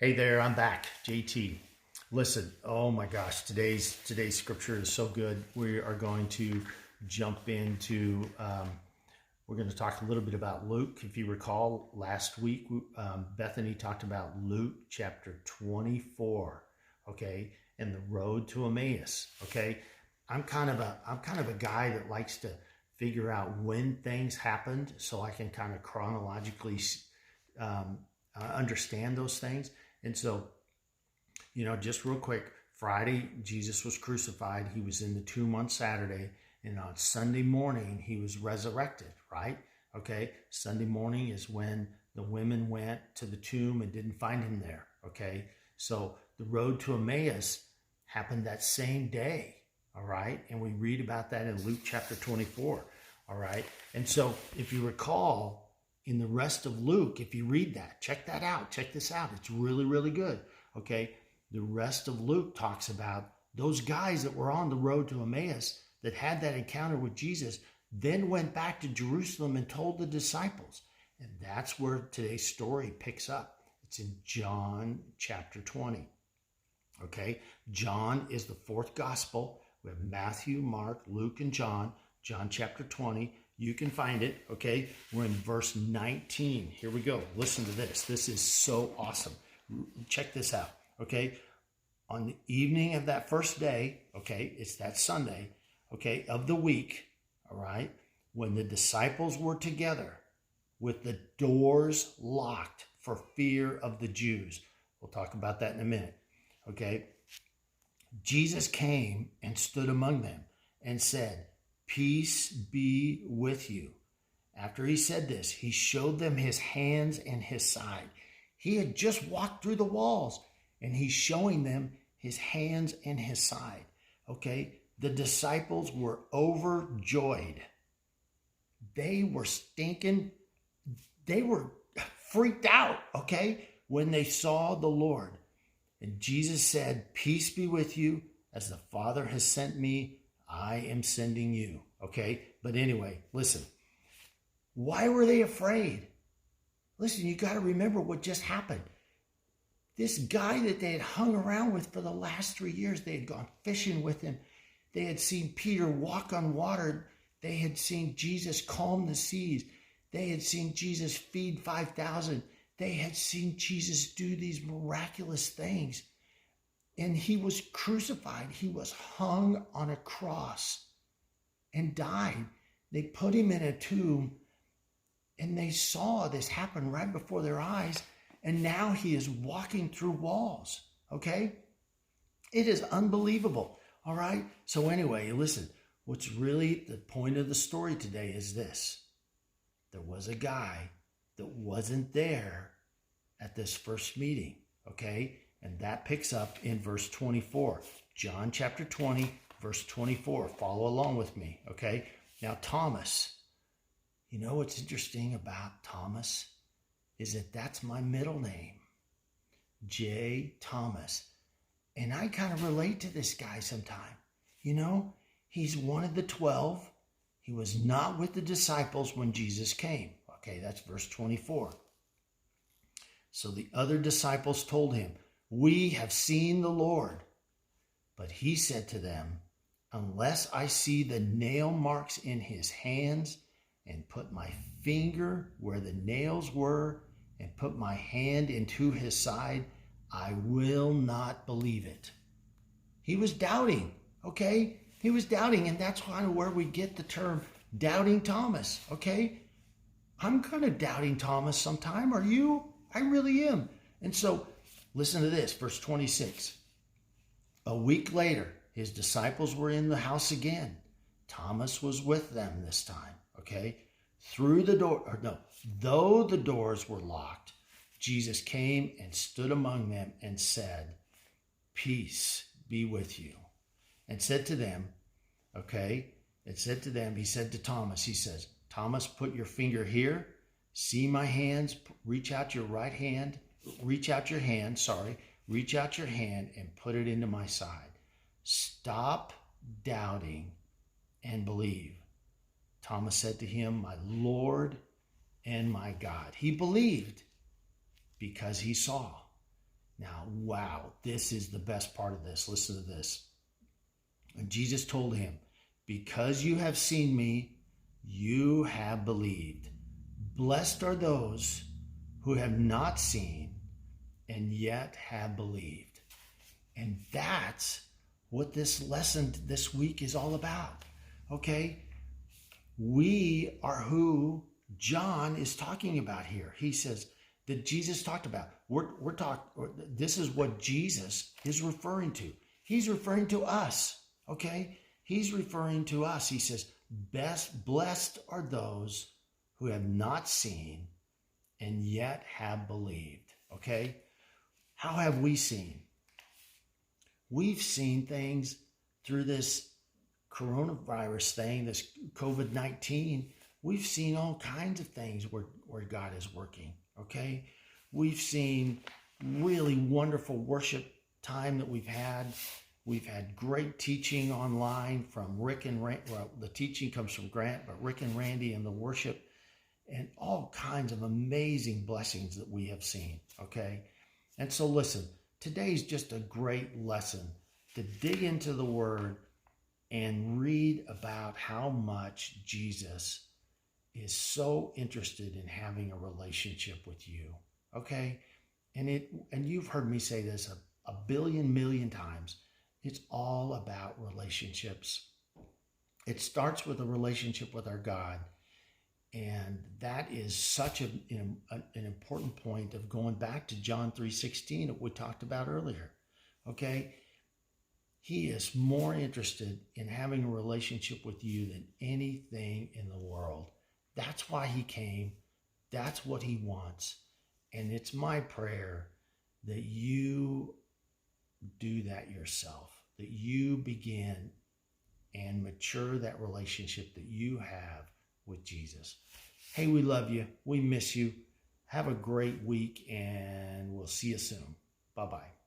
Hey there, I'm back, JT. Listen, oh my gosh, today's scripture is so good. We are going to jump into. We're going to talk a little bit about Luke. If you recall, last week Bethany talked about Luke chapter 24. Okay, and the road to Emmaus. Okay, I'm kind of a guy that likes to figure out when things happened, so I can kind of chronologically understand those things. And so, just real quick, Friday, Jesus was crucified. He was in the tomb on Saturday. And on Sunday morning, he was resurrected, right? Okay. Sunday morning is when the women went to the tomb and didn't find him there. Okay. So the road to Emmaus happened that same day. All right. And we read about that in Luke chapter 24. All right. And so if you recall, in the rest of Luke, if you read that, check that out. Check this out. It's really, really good. Okay. The rest of Luke talks about those guys that were on the road to Emmaus that had that encounter with Jesus, then went back to Jerusalem and told the disciples. And that's where today's story picks up. It's in John chapter 20. Okay. John is the fourth gospel. We have Matthew, Mark, Luke, and John. John chapter 20. You can find it, okay? We're in verse 19. Here we go. Listen to this. This is so awesome. Check this out, okay? On the evening of that first day, okay, it's that Sunday, okay, of the week, all right, when the disciples were together with the doors locked for fear of the Jews. We'll talk about that in a minute, okay? Jesus came and stood among them and said, "Peace be with you." After he said this, he showed them his hands and his side. He had just walked through the walls and he's showing them his hands and his side. Okay. The disciples were overjoyed. They were stinking. They were freaked out. Okay. When they saw the Lord. And Jesus said, "Peace be with you. As the Father has sent me, I am sending you." Okay. But anyway, listen, why were they afraid? Listen, you got to remember what just happened. This guy that they had hung around with for the last 3 years, they had gone fishing with him. They had seen Peter walk on water. They had seen Jesus calm the seas. They had seen Jesus feed 5,000. They had seen Jesus do these miraculous things. And he was crucified. He was hung on a cross and died. They put him in a tomb and they saw this happen right before their eyes. And now he is walking through walls. Okay? It is unbelievable. All right? So anyway, listen, what's really the point of the story today is this. There was a guy that wasn't there at this first meeting. Okay? And that picks up in verse 24. John chapter 20, verse 24. Follow along with me, okay? Now, Thomas. You know what's interesting about Thomas? Is that that's my middle name. J. Thomas. And I kind of relate to this guy sometime. He's one of the 12. He was not with the disciples when Jesus came. Okay, that's verse 24. So the other disciples told him, "We have seen the Lord." But he said to them, "Unless I see the nail marks in his hands and put my finger where the nails were and put my hand into his side, I will not believe it." He was doubting, okay? He was doubting, and that's kind of where we get the term doubting Thomas, okay? I'm kind of doubting Thomas sometime. Are you? I really am. And so, listen to this, verse 26. A week later, his disciples were in the house again. Thomas was with them this time, okay? Though the doors were locked, Jesus came and stood among them and said, "Peace be with you." And said to them, he said to Thomas, he says, "Thomas, put your finger here. See my hands. Reach out your hand and put it into my side. Stop doubting and believe." Thomas said to him, "My Lord and my God." He believed because he saw. Now, wow, this is the best part of this. Listen to this. And Jesus told him, because you have seen me, you have believed. Blessed are those who have not seen and yet have believed. And that's what this lesson this week is all about. Okay? We are who John is talking about here. He says that Jesus talked about. This is what Jesus is referring to. He's referring to us. Okay? He's referring to us. He says, blessed are those who have not seen and yet have believed. Okay? How have we seen? We've seen things through this coronavirus thing, this COVID-19. We've seen all kinds of things where God is working, okay? We've seen really wonderful worship time that we've had. We've had great teaching online from Rick and Randy. Well, the teaching comes from Grant, but Rick and Randy and the worship, and all kinds of amazing blessings that we have seen, okay? And so listen, today's just a great lesson to dig into the Word and read about how much Jesus is so interested in having a relationship with you, okay? And you've heard me say this a billion million times. It's all about relationships. It starts with a relationship with our God. And that is such an important point of going back to John 3:16 that we talked about earlier, okay? He is more interested in having a relationship with you than anything in the world. That's why he came. That's what he wants. And it's my prayer that you do that yourself, that you begin and mature that relationship that you have with Jesus. Hey, we love you. We miss you. Have a great week, and we'll see you soon. Bye-bye.